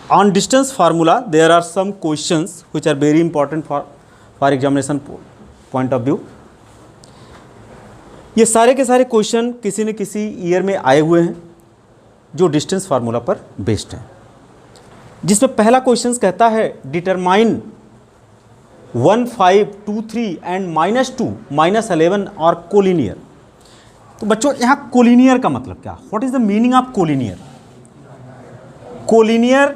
On distance formula there are some questions which are very important for examination point of view. ये सारे के सारे question किसी न किसी ईयर में आए हुए हैं जो डिस्टेंस फार्मूला पर बेस्ड हैं, जिसमें पहला क्वेश्चन कहता है डिटरमाइन 1, 5, 2, 3 एंड -2, -11 और कोलिनियर। तो बच्चों यहाँ कोलिनियर का मतलब क्या, what is the meaning of collinear? Collinear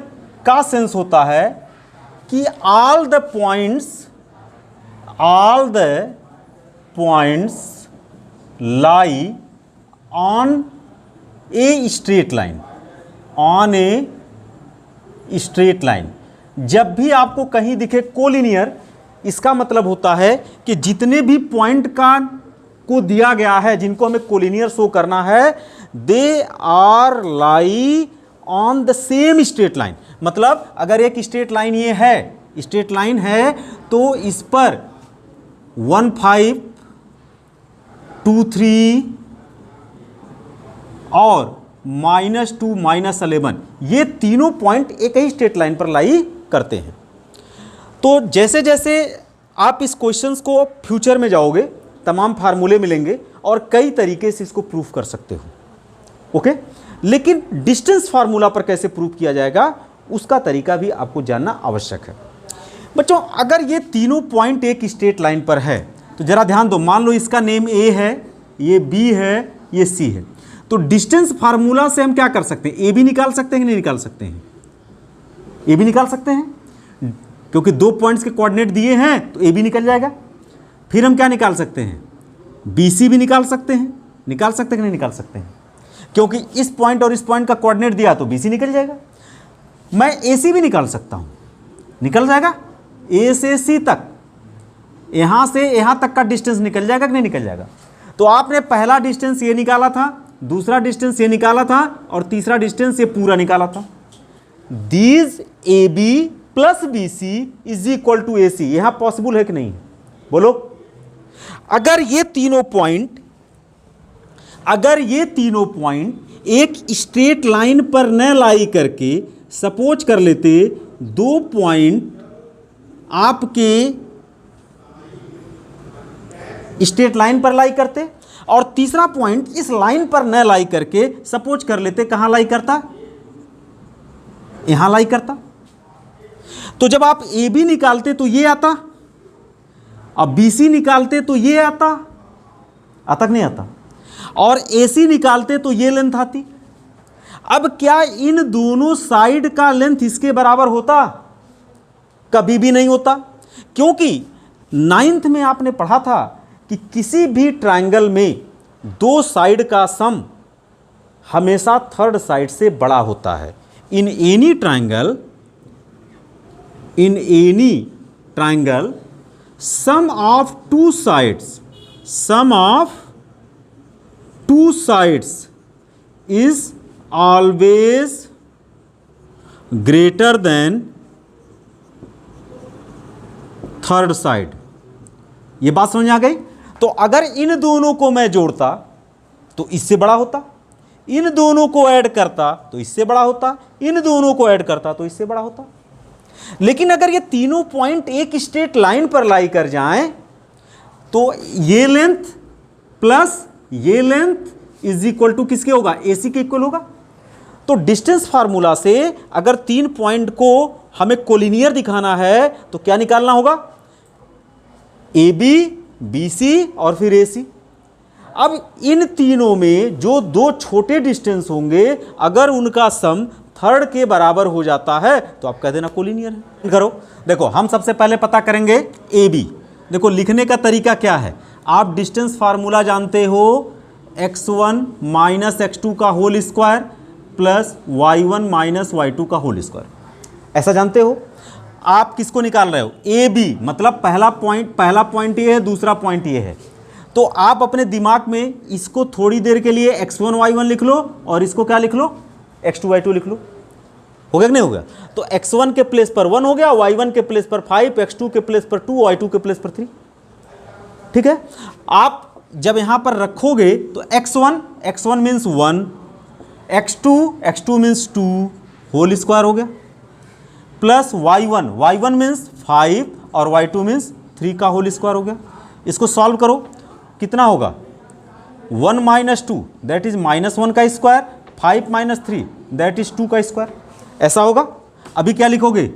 का सेंस होता है कि all the points lie on a straight line, on a straight line. जब भी आपको कहीं दिखे कोलिनियर, इसका मतलब होता है कि जितने भी पॉइंट को दिया गया है जिनको हमें कोलिनियर शो करना है, they are lie on the same straight line. मतलब अगर एक स्ट्रेट लाइन ये है, स्ट्रेट लाइन है, तो इस पर 1, 5, 2, 3 और -2, -11 ये तीनों पॉइंट एक ही स्ट्रेट लाइन पर लाई करते हैं। तो जैसे जैसे आप इस क्वेश्चंस को फ्यूचर में जाओगे, तमाम फार्मूले मिलेंगे और कई तरीके से इसको प्रूफ कर सकते हो, ओके। लेकिन डिस्टेंस फार्मूला पर कैसे प्रूफ किया जाएगा उसका तरीका भी आपको जानना आवश्यक है। बच्चों अगर ये तीनों पॉइंट एक स्ट्रेट लाइन पर है तो जरा ध्यान दो, मान लो इसका नेम ए है, ये बी है, ये सी है, तो डिस्टेंस फार्मूला से हम क्या कर सकते हैं? ए बी निकाल सकते हैं कि नहीं निकाल सकते हैं? ए बी निकाल सकते हैं, क्योंकि दो पॉइंट्स के कोऑर्डिनेट दिए हैं तो ए बी निकल जाएगा। फिर हम क्या निकाल सकते हैं? बी सी भी निकाल सकते हैं। निकाल सकते हैं कि नहीं निकाल सकते हैं? क्योंकि इस पॉइंट और इस पॉइंट का कोऑर्डिनेट दिया तो बी सी निकल जाएगा। मैं ए सी भी निकाल सकता हूं, निकल जाएगा। ए से सी तक, यहां से यहां तक का डिस्टेंस निकल जाएगा कि नहीं निकल जाएगा? तो आपने पहला डिस्टेंस ये निकाला था, दूसरा डिस्टेंस ये निकाला था और तीसरा डिस्टेंस ये पूरा निकाला था। These A B plus B C is equal to A C, यहां पॉसिबल है कि नहीं? बोलो। अगर ये तीनों पॉइंट एक स्ट्रेट लाइन पर न लाई करके, सपोज कर लेते दो पॉइंट आपके स्ट्रेट लाइन पर लाई करते और तीसरा पॉइंट इस लाइन पर न लाई करके, सपोज कर लेते कहां लाई करता? यहां लाई करता। तो जब आप ए बी निकालते तो ये आता, अब बी सी निकालते तो ये आता कि नहीं आता, और ए सी निकालते तो ये लेंथ आती। अब क्या इन दोनों साइड का लेंथ इसके बराबर होता? कभी भी नहीं होता, क्योंकि 9th में आपने पढ़ा था कि किसी भी ट्रायंगल में दो साइड का सम हमेशा थर्ड साइड से बड़ा होता है। In any triangle sum of two sides is always greater than third side. ये बात समझ आ गई? तो अगर इन दोनों को मैं जोड़ता तो इससे बड़ा होता, इन दोनों को ऐड करता तो इससे बड़ा होता, इन दोनों को ऐड करता तो इससे बड़ा होता। लेकिन अगर ये तीनों पॉइंट एक स्ट्रेट लाइन पर लाई कर जाएं तो ये लेंथ प्लस ये लेंथ इज इक्वल टू किसके होगा? AC के इक्वल होगा। तो डिस्टेंस फार्मूला से अगर तीन पॉइंट को हमें कोलिनियर दिखाना है तो क्या निकालना होगा? AB, BC और फिर AC। अब इन तीनों में जो दो छोटे डिस्टेंस होंगे, अगर उनका सम थर्ड के बराबर हो जाता है तो आप कह देना कोलिनियर है। करो, देखो हम सबसे पहले पता करेंगे AB। देखो लिखने का तरीका क्या है, आप डिस्टेंस फार्मूला जानते हो, x1 माइनस x2 का whole square plus y1 minus y2 का होल स्क्वायर, ऐसा जानते हो। आप किसको निकाल रहे हो? AB, मतलब पहला पॉइंट ये है, दूसरा पॉइंट ये है। तो आप अपने दिमाग में इसको थोड़ी देर के लिए x1 y1 लिख लो और इसको क्या लिख लो? x2 y2 लिख लो। हो गया कि नहीं हो गया? तो x1 के प्लेस पर 1 हो गया, y1 के प्लेस पर 5, x2 के प्लेस पर 2, y2 के प्लेस पर 3। ठीक है, आप जब यहां पर रखोगे तो x1 means 1, x2 means 2 whole square हो गया। प्लस y1 मीन्स 5 और y2 मीन्स 3 का होल स्क्वायर हो गया। इसको सॉल्व करो, कितना होगा 1 माइनस 2 दैट इज -1 का स्क्वायर, 5 माइनस 3 दैट इज 2 का स्क्वायर, ऐसा होगा। अभी क्या लिखोगे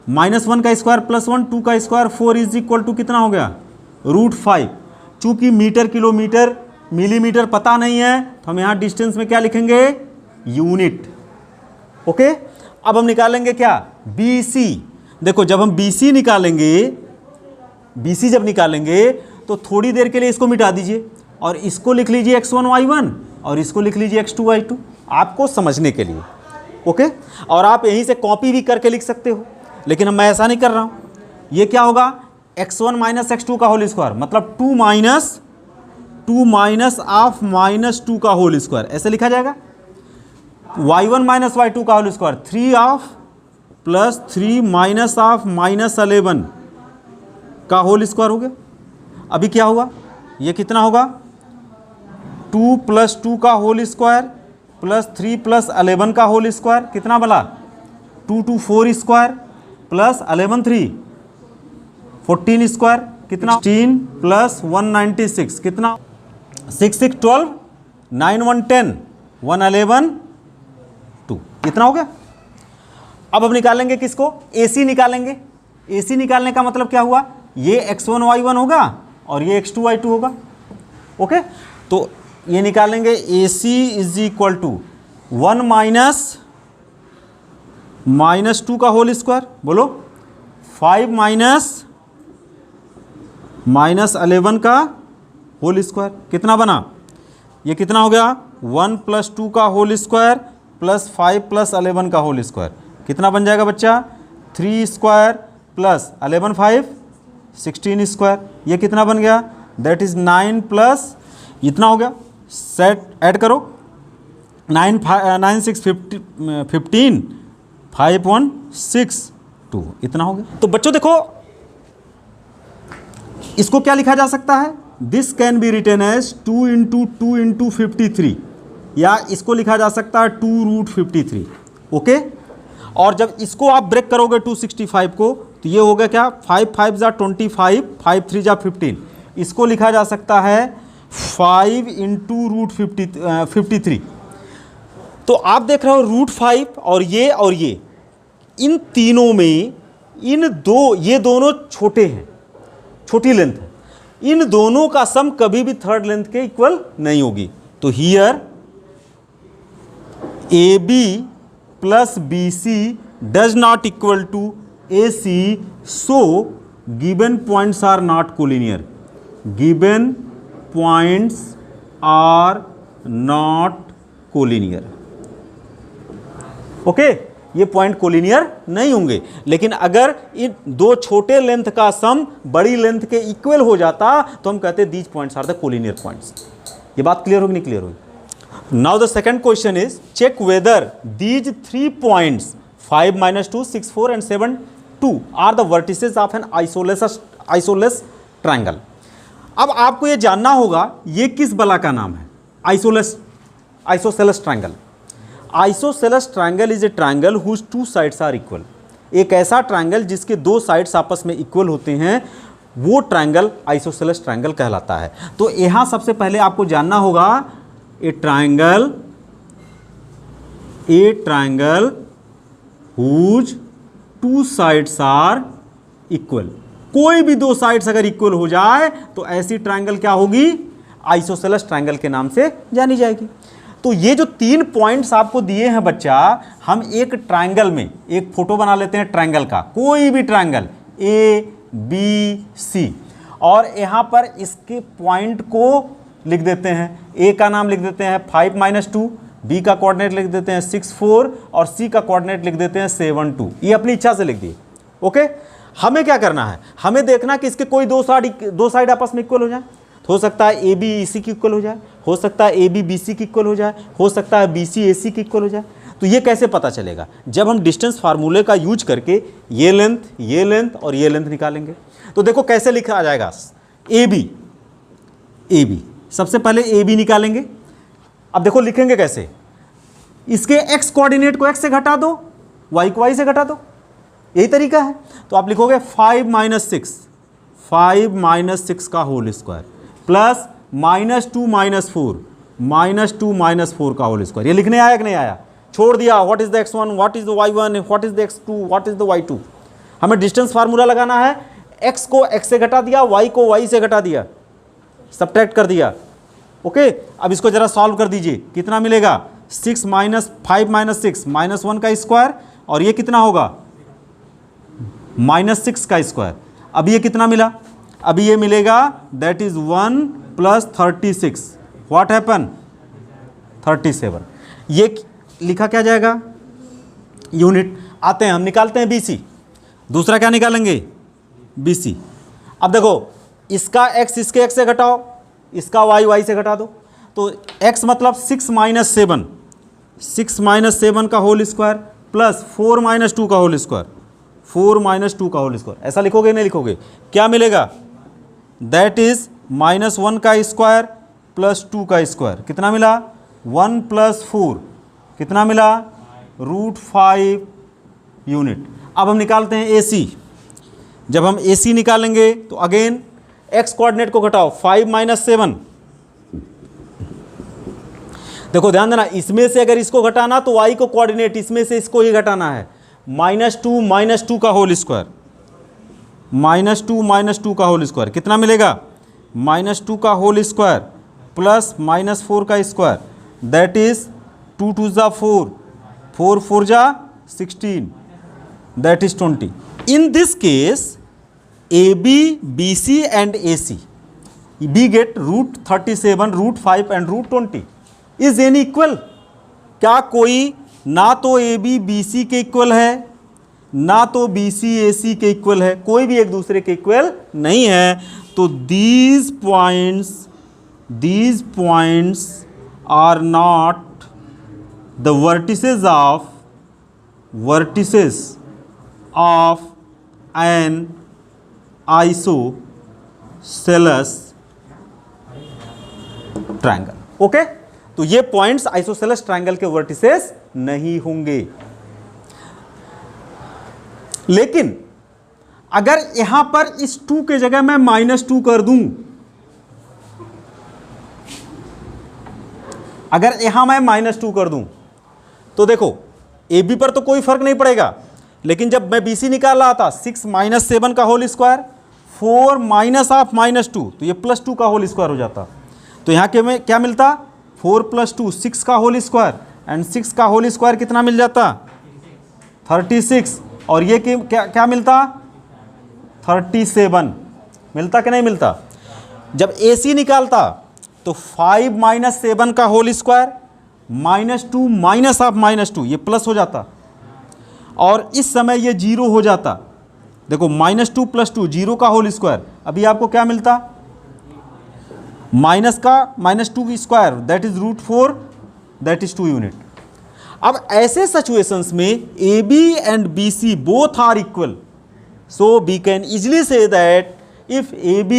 -1 का स्क्वायर प्लस 1, 2 का स्क्वायर 4 इज इक्वल टू कितना हो गया √5। चूंकि मीटर किलोमीटर मिलीमीटर पता नहीं है तो हम यहाँ डिस्टेंस में क्या लिखेंगे यूनिट। ओके, अब हम निकालेंगे क्या BC। देखो जब हम BC निकालेंगे, BC जब निकालेंगे तो थोड़ी देर के लिए इसको मिटा दीजिए और इसको लिख लीजिए x1 y1 और इसको लिख लीजिए x2 y2 आपको समझने के लिए। ओके, और आप यहीं से कॉपी भी करके लिख सकते हो, लेकिन मैं ऐसा नहीं कर रहा हूँ। ये क्या होगा x1 माइनस x2 का होल स्क्वायर, मतलब 2 माइनस ऑफ -2 का होल स्क्वायर, ऐसे लिखा जाएगा। y1 माइनस y2 का whole square 3 of plus 3 minus of -11 का होल स्क्वायर हो गया। अभी क्या होगा, ये कितना होगा 2 प्लस 2 का होल स्क्वायर प्लस 3 प्लस 11 का होल स्क्वायर, कितना बला 2 2 4 स्क्वायर प्लस 11 3 14 स्क्वायर, कितना 16 प्लस 196 कितना 6 6 12 9 1 10 1 11 2, इतना हो गया। अब निकालेंगे किसको AC निकालेंगे। AC निकालने का मतलब क्या हुआ, ये x1 y1 होगा और ये x2 y2 होगा। ओके, तो ये निकालेंगे AC is equal to 1 minus 2 का होल स्क्वायर, बोलो 5 माइनस 11 का होल स्क्वायर, कितना बना, ये कितना हो गया 1 प्लस 2 का होल स्क्वायर प्लस 5 प्लस 11 का होल स्क्वायर, कितना बन जाएगा बच्चा 3 स्क्वायर प्लस 11 5 16 स्क्वायर, ये कितना बन गया दैट इज 9 प्लस इतना हो गया, सेट ऐड करो 9 6 15 5 1 6 2, इतना हो गया। तो बच्चों देखो इसको क्या लिखा जा सकता है, this can be written as 2 into 2 into 53, या इसको लिखा जा सकता है 2√53। ओके, और जब इसको आप ब्रेक करोगे 265 को तो ये होगा क्या 5 5 जा 25 5 3 जा 15, इसको लिखा जा सकता है 5 इंटू √53। तो आप देख रहे हो √5 और ये इन तीनों में ये दोनों छोटे हैं, छोटी लेंथ है, इन दोनों का सम कभी भी थर्ड लेंथ के इक्वल नहीं होगी। तो here AB plus BC does not equal to AC, so given points are not collinear, given points are not collinear. Okay, ये पॉइंट कोलिनियर नहीं होंगे, लेकिन अगर इन दो छोटे लेंथ का सम बड़ी लेंथ के इक्वल हो जाता तो हम कहते these points are the collinear points. ये बात क्लियर होगी नहीं क्लियर होगी। Now the second question is check whether these 3 points 5 -2 6 4 and 7 2 are the vertices of an isosceles triangle. अब आपको ये जानना होगा ये किस बला का नाम है, isosceles triangle. Isosceles triangle is a triangle whose 2 sides are equal. एक ऐसा ट्रायंगल जिसके 2 साइड्स आपस में इक्वल होते हैं वो ट्रायंगल आइसोसेलेस ट्रायंगल कहलाता है। तो यहां सबसे पहले आपको जानना होगा a triangle whose 2 sides are equal. कोई भी 2 साइड्स अगर इक्वल हो जाए तो ऐसी ट्रायंगल क्या होगी, आइसोसेलेस ट्रायंगल के नाम से जानी जाएगी। तो ये जो 3 पॉइंट्स आपको दिए हैं बच्चा, हम एक ट्रायंगल में एक फोटो बना लेते हैं ट्रायंगल का, कोई भी ट्रायंगल ABC, और यहाँ पर इसके पॉइंट को लिख देते हैं। A का नाम लिख देते हैं 5 -2, B का कोऑर्डिनेट लिख देते हैं 6 4 और C का कोऑर्डिनेट लिख देते हैं 7 2। ये अपनी इच्छा से लिख दिए। ओके, हमें क्या करना है, हमें देखना कि इसके कोई 2 साइड आपस में इक्वल हो जाए। हो सकता है AB EC की इक्वल हो जाए, हो सकता है AB BC की इक्वल हो जाए, हो सकता है BC AC की इक्वल हो जाए। तो ये कैसे पता चलेगा, जब हम डिस्टेंस फार्मूले का यूज करके ये लेंथ और ये लेंथ निकालेंगे। तो देखो कैसे लिखा जाएगा, AB सबसे पहले AB निकालेंगे। अब देखो लिखेंगे कैसे, इसके x कोऑर्डिनेट को x से घटा दो, y को y से घटा दो, यही तरीका है। तो आप लिखोगे 5 माइनस 6, 5 माइनस 6 का whole square plus -2 minus 4, -2 minus 4 का होल स्क्वायर। ये लिखने आया कि नहीं आया? छोड़ दिया what is the x1, what is the y1, what is the x2, what is the y2। हमें डिस्टेंस फार्मूला लगाना है। x को x से घटा दिया, y को y से घटा दिया, सब्ट्रैक्ट कर दिया। ओके, अब इसको जरा सॉल्व कर दीजिए, कितना मिलेगा? 6 माइनस 5 माइनस 6 -1 का स्क्वायर, और ये कितना होगा? -6 का स्क्वायर। अब ये कितना मिला? अभी ये मिलेगा that is 1 plus 36, what happen? 37। ये लिखा क्या जाएगा? यूनिट। आते हैं हम, निकालते हैं BC। दूसरा क्या निकालेंगे? BC। अब देखो, इसका x इसके x से घटाओ, इसका y y से घटा दो। तो x मतलब 6 माइनस 7, 6 माइनस 7 का होल स्क्वायर प्लस 4 माइनस 2 का होल स्क्वायर, 4 माइनस 2 का होल स्क्वायर। ऐसा लिखोगे नहीं लिखोगे? क्या मिलेगा? दैट इज -1 का स्क्वायर प्लस 2 का स्क्वायर। कितना मिला? 1 प्लस 4 कितना मिला? √5 यूनिट। अब हम निकालते हैं AC। जब हम AC निकालेंगे तो अगेन x कोऑर्डिनेट को घटाओ, 5 माइनस 7। देखो ध्यान देना, इसमें से अगर इसको घटाना तो y को कोऑर्डिनेट इसमें से इसको ही घटाना है। -2 माइनस 2 का होल स्क्वायर, -2 माइनस 2 का होल स्क्वायर कितना मिलेगा? -2 का होल स्क्वायर प्लस -4 का स्क्वायर, दैट इज 2 2 जा 4, 4 4 जा 16, that is 20। In this case AB, BC and AC, we get √37, √5 and √20 is n equal. क्या कोई ना तो AB BC के इक्वल है, ना तो BC AC के इक्वल है, कोई भी एक दूसरे के इक्वल नहीं है। तो these points are not the vertices of an isosceles triangle. Okay, तो ये पॉइंट्स आइसोसेलस ट्रायंगल के वर्टिसेस नहीं होंगे। लेकिन अगर यहां पर इस 2 के जगह मैं -2 कर दूं, अगर यहां मैं -2 कर दूं तो देखो AB पर तो कोई फर्क नहीं पड़ेगा। लेकिन जब मैं BC निकाल रहा था, 6 माइनस 7 का होल स्क्वायर, 4 माइनस ऑफ -2, तो ये +2 का होल स्क्वायर हो जाता। तो यहाँ के में क्या मिलता? 4 + 2 6 का होल स्क्वायर, एंड 6 का होल स्क्वायर कितना मिल जाता? 36। और ये क्या मिलता? 37 मिलता कि नहीं मिलता? जब AC निकालता तो 5 माइनस 7 का होल स्क्वायर, -2 माइनस ऑफ -2, ये प्लस हो जाता, और इस समय ये 0 हो जाता। देखो -2 + 2 0 का होल स्क्वायर, अभी आपको क्या मिलता? माइनस का -2 square, that is √4, that is 2 unit. अब ऐसे सिचुएशंस में AB and BC both are equal, so we can easily say that if AB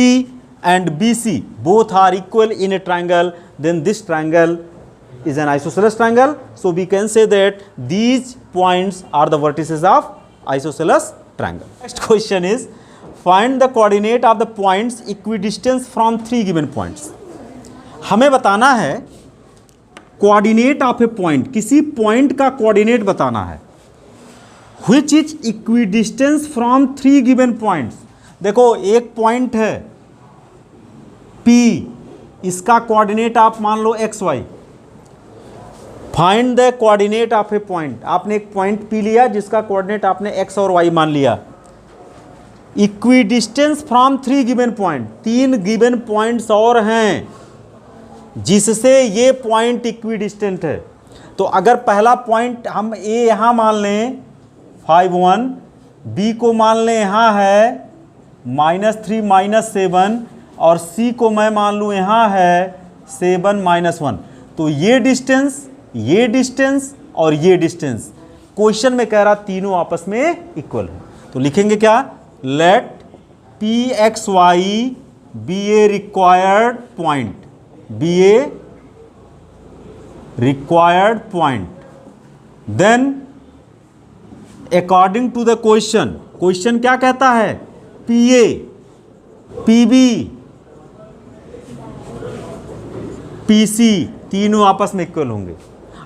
and BC both are equal in a triangle, then this triangle is an isosceles triangle. So we can say that these points are the vertices of isosceles triangle. Next question is, find the coordinate of the points equidistant from 3 given points. हमें बताना है coordinate of a point, किसी point का coordinate बताना है, which is equidistant from 3 given points. देखो एक point है P, इसका coordinate आप मान लो XY। Find the coordinate of A point. आपने एक पॉइंट P लिया जिसका कोऑर्डिनेट आपने x और y मान लिया। Equidistance from 3 given point, 3 given points और हैं जिससे ये पॉइंट इक्विडिस्टेंट है। तो अगर पहला पॉइंट हम A यहाँ मान लें 5 1, B को मान लें यहाँ है -3 -7, और C को मैं मान लूँ यहाँ है 7 -1, तो ये डिस्टेंस, ये डिस्टेंस और ये डिस्टेंस क्वेश्चन में कह रहा तीनों आपस में इक्वल है। तो लिखेंगे क्या? Let PXY be a required point, be a required point, then according to the question, question क्या कहता है, पीए पीबी पीसी तीनों आपस में इक्वल होंगे।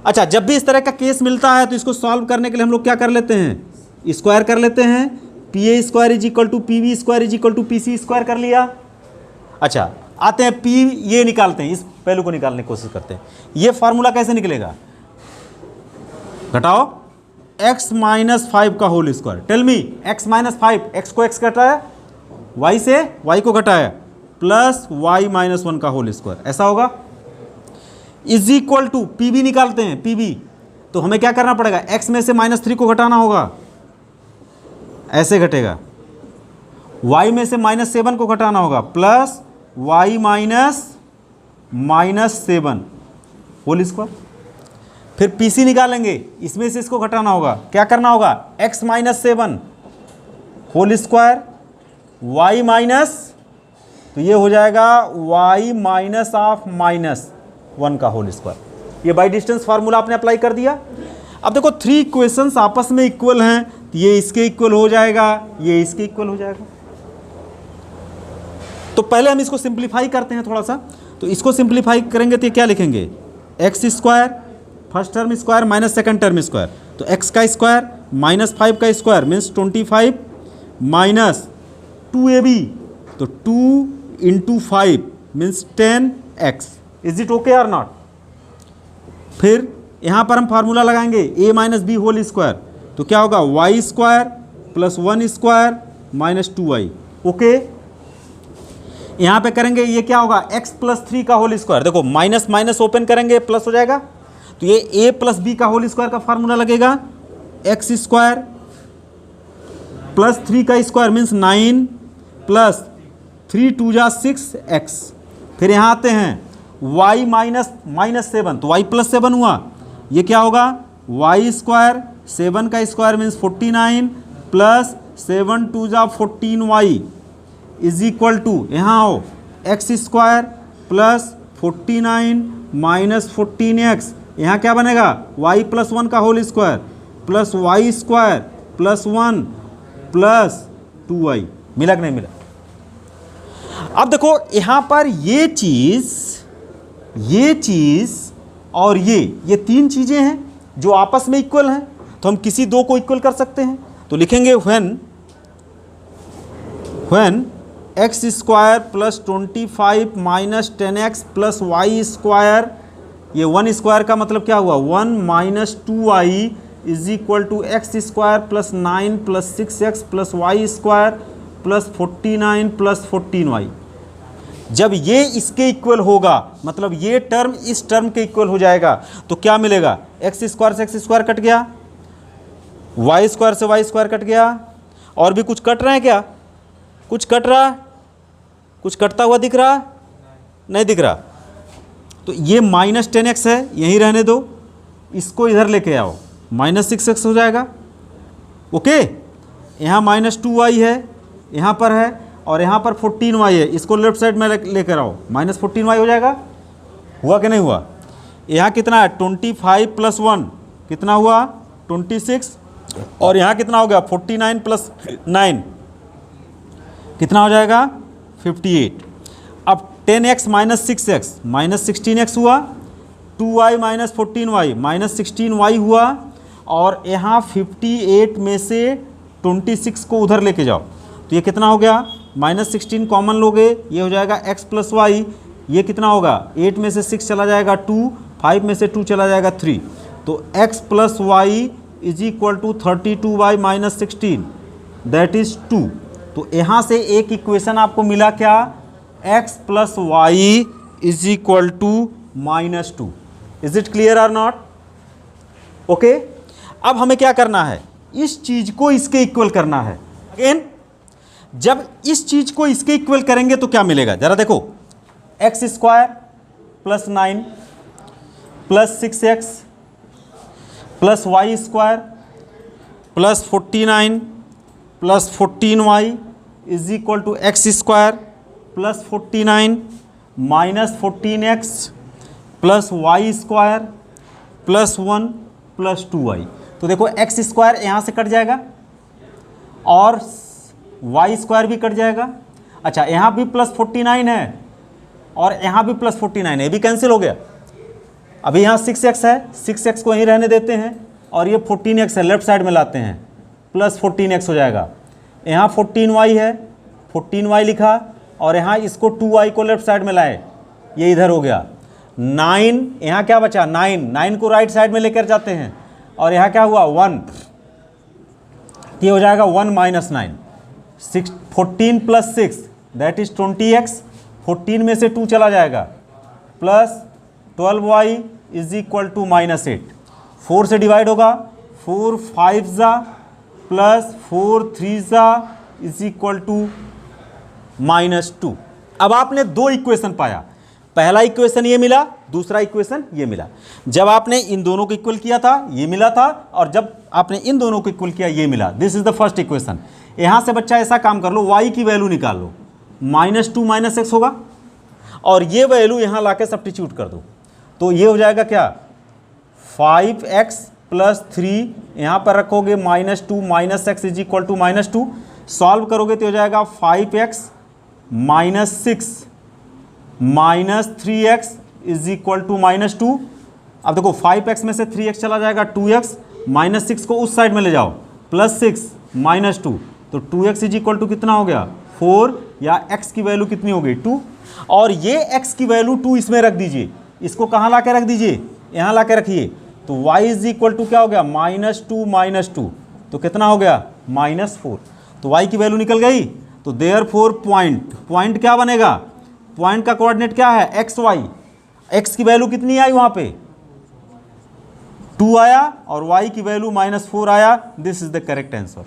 अच्छा, जब भी इस तरह का केस मिलता है तो इसको सॉल्व करने के लिए हम लोग क्या कर लेते हैं, स्क्वायर कर लेते हैं। P A square is equal to P B square is equal to P C square कर लिया। अच्छा, आते हैं पी ये निकालते हैं, इस पहलू को निकालने की कोशिश करते हैं। ये फार्मूला कैसे निकलेगा, घटाओ x माइनस 5 का whole square. Tell me, x minus 5, x को x घटाया, y से y को घटाया, प्लस y माइनस 1 का होल स्क्वायर, ऐसा होगा। Is equal to P B निकालते हैं, पी बी तो हमें क्या करना पड़ेगा, x में से -3 को घटाना होगा, ऐसे घटेगा। y में से -7 को घटाना होगा, plus y minus 7 whole square. फिर पीसी निकालेंगे, इसमें से इसको घटाना होगा, क्या करना होगा, x minus 7 whole square, y minus, तो ये हो जाएगा y माइनस ऑफ -1 का होल स्क्वायर। ये बाई डिस्टेंस फार्मूला आपने अप्लाई कर दिया। अब देखो 3 इक्वेशंस आपस में इक्वल हैं, तो ये इसके इक्वल हो जाएगा, ये इसके इक्वल हो जाएगा। तो पहले हम इसको सिंप्लीफाई करते हैं थोड़ा सा। तो इसको सिंप्लीफाई करेंगे तो ये क्या लिखेंगे, x square first term square minus second term square, तो एक्स का स्क्वायर माइनस 5 का स्क्वायर मीन्स 25 माइनस 2ab, तो 2 into 5 means 10x। Is it okay और नॉट। फिर यहाँ पर हम फार्मूला लगाएंगे a minus B whole square, तो क्या होगा y square plus 1 square minus 2y। Okay, यहाँ पे करेंगे ये क्या होगा, x प्लस 3 का होल स्क्वायर। देखो माइनस माइनस ओपन करेंगे प्लस हो जाएगा, तो ये a प्लस बी का होल स्क्वायर का फार्मूला लगेगा, एक्स स्क्वायर प्लस 3 का स्क्वायर मीन्स 9 प्लस 3 2 जा 6x। फिर यहाँ आते हैं y माइनस 7, तो y प्लस 7 हुआ, ये क्या होगा y स्क्वायर 7 का स्क्वायर मीन्स 49 प्लस 7 2 जा 14y इज इक्वल टू, यहाँ आओ, x square plus 49 minus 14x, यहाँ क्या बनेगा y प्लस 1 का whole square plus y square plus 1 plus 2y। मिला कि नहीं मिला। अब देखो यहाँ पर ये चीज़ और ये 3 चीज़ें हैं जो आपस में इक्वल हैं, तो हम किसी 2 को इक्वल कर सकते हैं। तो लिखेंगे when x square plus 25 minus 10x plus y square, ये 1 स्क्वायर का मतलब क्या हुआ 1 minus 2y is equal to x square plus 9 plus 6x plus y square plus 49 plus 14y। जब ये इसके इक्वल होगा, मतलब ये टर्म इस टर्म के इक्वल हो जाएगा, तो क्या मिलेगा, एक्स स्क्वायर से एक्स स्क्वायर कट गया, वाई स्क्वायर से वाई स्क्वायर कट गया, और भी कुछ कट रहे हैं क्या, कुछ कट रहा, कुछ कटता हुआ दिख रहा, नहीं दिख रहा। तो ये माइनस 10x है, यहीं रहने दो, इसको इधर लेके आओ, माइनस 6x हो जाएगा। ओके, यहाँ माइनस 2y है, यहाँ पर है, और यहाँ पर 14y है, इसको लेफ्ट साइड में लेकर आओ, माइनस 14y हो जाएगा। हुआ कि नहीं हुआ। यहाँ कितना है 25 प्लस 1 कितना हुआ 26, और यहाँ कितना हो गया 49 प्लस 9 कितना हो जाएगा 58। अब 10x minus 6x minus 16x हुआ, 2y minus 14y minus 16y हुआ, और यहाँ 58 में से 26 को उधर लेके जाओ, तो ये कितना हो गया माइनस 16 कॉमन लोगे, ये हो जाएगा x प्लस वाई, ये कितना होगा 8 में से 6 चला जाएगा 2, 5 में से 2 चला जाएगा 3, तो x plus y is equal to 32y minus 16 that is 2। तो यहाँ से एक इक्वेशन आपको मिला क्या, x plus y is equal to minus 2। Is it clear or not. Okay, अब हमें क्या करना है, इस चीज को इसके इक्वल करना है। अगेन जब इस चीज को इसके इक्वल करेंगे तो क्या मिलेगा, जरा देखो, x square plus 9 plus 6x plus y square plus 49 plus 14y is equal to x square plus 49 minus 14x plus y square plus 1 plus 2y। तो देखो एक्स स्क्वायर यहाँ से कट जाएगा और वाई स्क्वायर भी कट जाएगा। अच्छा, यहाँ भी प्लस 49 है और यहाँ भी प्लस 49 है, ये भी कैंसिल हो गया। अभी यहाँ 6x है, 6x को यहीं रहने देते हैं और ये 14x है, लेफ्ट साइड में लाते हैं, प्लस 14x हो जाएगा। यहाँ 14y है, 14y लिखा और यहाँ इसको 2y को लेफ्ट साइड में लाए, ये इधर हो गया। 9, यहाँ क्या बचा 9, 9 को राइट साइड में लेकर जाते हैं और यहाँ क्या हुआ 1, ये हो जाएगा 1 minus 9, 14 plus 6 that is 20x, 14 में से 2 चला जाएगा, plus 12y is equal to minus 8, 4 से डिवाइड होगा, 4 5 जा प्लस 4 3 जा इज इक्वल टू -2। अब आपने दो इक्वेशन पाया, पहला इक्वेशन ये मिला, दूसरा इक्वेशन ये मिला। जब आपने इन दोनों को इक्वल किया था ये मिला था, और जब आपने इन दोनों को इक्वल किया ये मिला। This is the first equation. यहाँ से बच्चा ऐसा काम कर लो, y की वैल्यू निकाल लो, -2 - x होगा और ये वैल्यू यहाँ ला के सब्स्टिट्यूट कर दो, तो ये हो जाएगा क्या 5x + 3, यहाँ पर रखोगे -2 - x is equal to -2, solve करोगे तो हो जाएगा 5x - 6 - 3x is equal to -2। अब देखो 5x में से 3x चला जाएगा 2x, -6 को उस साइड में ले जाओ, +6 -2, तो 2x इज इक्वल टू कितना हो गया 4, या x की वैल्यू कितनी हो गई 2, और ये x की वैल्यू 2 इसमें रख दीजिए, इसको कहाँ ला के रख दीजिए, यहाँ ला के रखिए, तो y इज इक्वल टू क्या हो गया -2 - 2, तो कितना हो गया -4, तो y की वैल्यू निकल गई। तो देयरफॉर पॉइंट क्या बनेगा, पॉइंट का कोऑर्डिनेट क्या है एक्स वाई, एक्स की वैल्यू कितनी आई वहां पे 2 आया और y की वैल्यू -4 आया। This is the correct answer.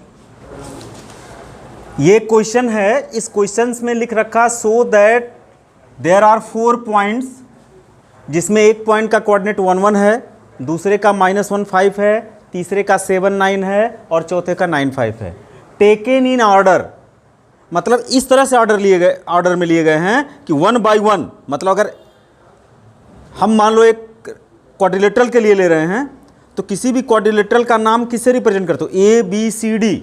ये क्वेश्चन है, इस क्वेश्चन में लिख रखा so that there are 4 points, जिसमें एक पॉइंट का कोऑर्डिनेट 1 1 है, दूसरे का -1 5 है, तीसरे का 7 9 है और चौथे का 9 5 है। टेकन इन ऑर्डर, मतलब इस तरह से ऑर्डर में लिए गए हैं कि 1 बाय 1, मतलब अगर हम मान लो एक क्वाड्रिलेटरल के लिए ले रहे हैं तो किसी भी क्वाड्रिलेटरल का नाम किससे रिप्रेजेंट करते हो, ए बी सी डी,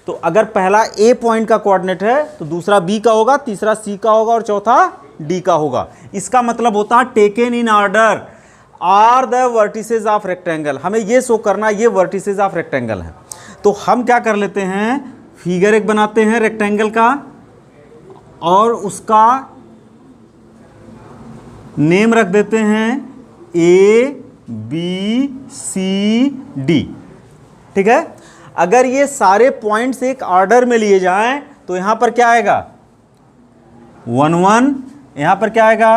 तो अगर पहला ए पॉइंट का कोऑर्डिनेट है तो दूसरा बी का होगा, तीसरा सी का होगा और चौथा डी का होगा। इसका मतलब होता है taken in order are the vertices of rectangle. हमें ये शो करना ये वर्टिसेस ऑफ रेक्टेंगल है। तो हम क्या कर लेते हैं, फिगर एक बनाते हैं रेक्टेंगल का और उसका नेम रख देते हैं ए बी सी डी, ठीक है। अगर ये सारे पॉइंट्स एक ऑर्डर में लिए जाएं तो यहां पर क्या आएगा 1 1, यहां पर क्या आएगा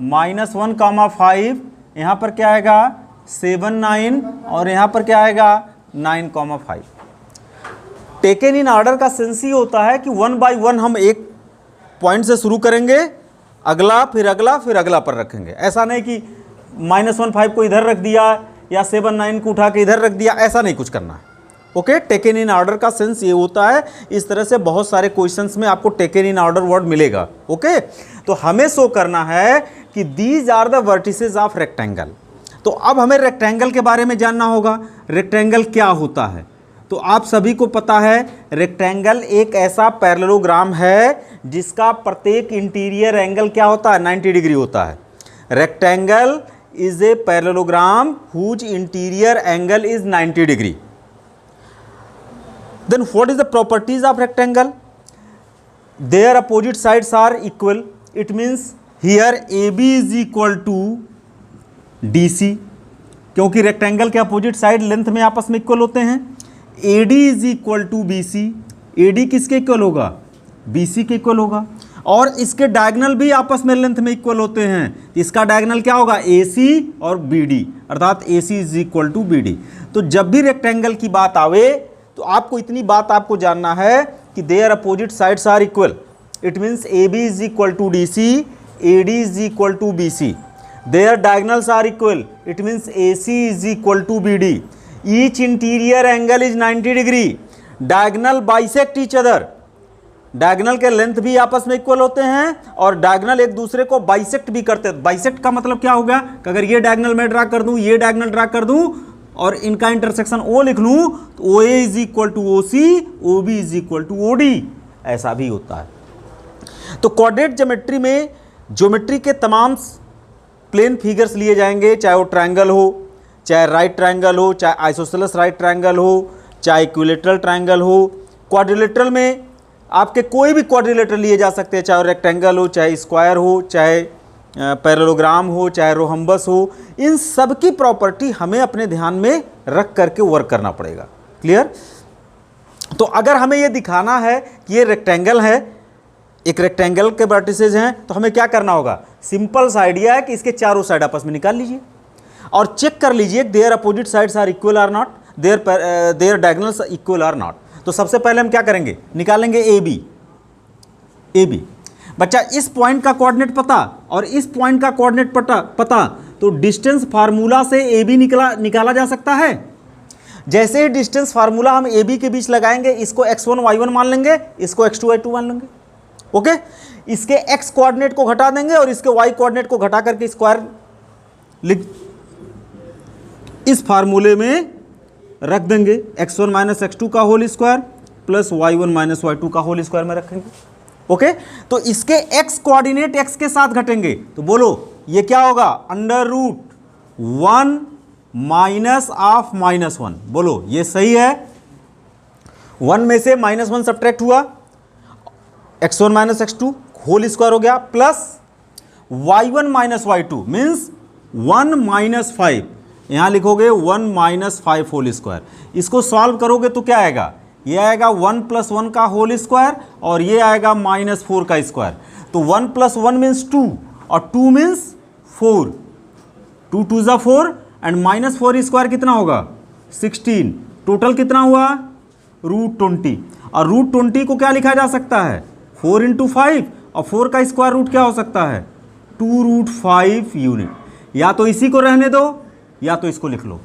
-1, 5, यहां पर क्या आएगा 7 9 और यहां पर क्या आएगा 9, 5। टेकन इन ऑर्डर का सेंस ही होता है कि 1 बाय 1 हम एक पॉइंट से शुरू करेंगे, अगला फिर अगला फिर अगला पर रखेंगे। ऐसा नहीं कि -1 5 को इधर रख दिया या 7 9 को उठा के इधर रख दिया, ऐसा नहीं कुछ करना है। ओके, टेकन इन ऑर्डर का सेंस ये होता है। इस तरह से बहुत सारे क्वेश्चंस में आपको टेकन इन ऑर्डर वर्ड मिलेगा। ओके, तो हमें शो करना है कि these are the vertices of rectangle. तो अब हमें रेक्टेंगल के बारे में जानना होगा, रेक्टेंगल क्या होता है। तो आप सभी को पता है रेक्टेंगल एक ऐसा पैरेललोग्राम है जिसका प्रत्येक इंटीरियर एंगल क्या होता है 90 डिग्री होता है। Rectangle is a parallelogram whose interior angle is 90 degree. Then what is the properties of rectangle? Their opposite sides are equal. It means here AB is equal to DC, क्योंकि rectangle के opposite side length में आपस में equal होते हैं। AD is equal to BC. AD किसके equal होगा, BC के इक्वल होगा, और इसके डायगोनल भी आपस में लेंथ में इक्वल होते हैं। इसका डायगोनल क्या होगा AC और BD, अर्थात AC is equal to BD। तो जब भी रेक्टेंगल की बात आवे तो आपको इतनी बात आपको जानना है कि their opposite sides are equal. It means AB is equal to DC, AD is equal to BC। Their diagonals are equal. It means AC is equal to BD। Each interior angle is 90 degree. Diagonal bisect each other. Diagonal के length भी आपस में equal होते हैं और diagonal एक दूसरे को बाइसेक्ट भी करते हैं। बाइसेक्ट का मतलब क्या हो गया कि अगर ये डायगोनल मैं ड्रा कर दूं, ये डायगोनल ड्रा कर दूं और इनका इंटरसेक्शन ओ लिख लूँ तो O A is equal to O C, O B is equal to O D, ऐसा भी होता है। तो कोऑर्डिनेट ज्योमेट्री में ज्योमेट्री के तमाम प्लेन फिगर्स लिए जाएंगे, चाहे वो ट्रायंगल हो, चाहे राइट ट्रायंगल हो, चाहे आइसोसेलेस राइट ट्रायंगल हो, चाहे इक्विलेटरल ट्रायंगल हो। क्वाड्रिलेटरल में आपके कोई भी क्वाड्रिलेटर लिए जा सकते हैं, चाहे रेक्टेंगल हो, चाहे स्क्वायर हो, चाहे पैरेललोग्राम हो, चाहे रोहम्बस हो। इन सब की प्रॉपर्टी हमें अपने ध्यान में रख करके वर्क करना पड़ेगा। क्लियर? तो अगर हमें ये दिखाना है कि ये रेक्टेंगल है, एक रेक्टेंगल के वर्टिसेज हैं, तो हमें क्या करना होगा? सिंपल सा आइडिया है कि इसके चारों साइड आपस में निकाल लीजिए और चेक कर लीजिए their opposite sides are equal or not, their diagonals equal or not. तो सबसे पहले हम क्या करेंगे? निकालेंगे ए बी। ए बी बच्चा, इस पॉइंट का कोऑर्डिनेट पता और इस पॉइंट का कोऑर्डिनेट पता तो डिस्टेंस फार्मूला से ए बी निकाला जा सकता है। जैसे ही डिस्टेंस फार्मूला हम ए बी के बीच लगाएंगे, इसको x1 y1 मान लेंगे, इसको x2 y2 मान लेंगे। ओके, इसके x कोऑर्डिनेट को घटा देंगे और इसके y कोऑर्डिनेट को घटा करके स्क्वायर लिख इस फार्मूले में रख देंगे। x1 माइनस x2 का whole square plus y1 minus y2 का होल स्क्वायर में रखेंगे। ओके, तो इसके x कोऑर्डिनेट x के साथ घटेंगे, तो बोलो ये क्या होगा? Under root 1 minus of -1। बोलो ये सही है? 1 में से -1 सब्ट्रैक्ट हुआ, x1 minus x2 whole square हो गया, plus y1 minus y2 means 1 minus 5। यहाँ लिखोगे 1 माइनस 5 होल स्क्वायर। इसको सॉल्व करोगे तो क्या आएगा? ये आएगा 1 प्लस 1 का होल स्क्वायर और ये आएगा -4 का स्क्वायर। तो 1 प्लस 1 मीन्स 2 और 2 मीन्स 4, 2 2 ज़ा 4 एंड -4 स्क्वायर कितना होगा? 16। टोटल कितना हुआ? √20। और √20 को क्या लिखा जा सकता है? 4 इंटू 5 और 4 का स्क्वायर रूट क्या हो सकता है? 2 √5 यूनिट। या तो इसी को रहने दो या तो इसको लिख लो।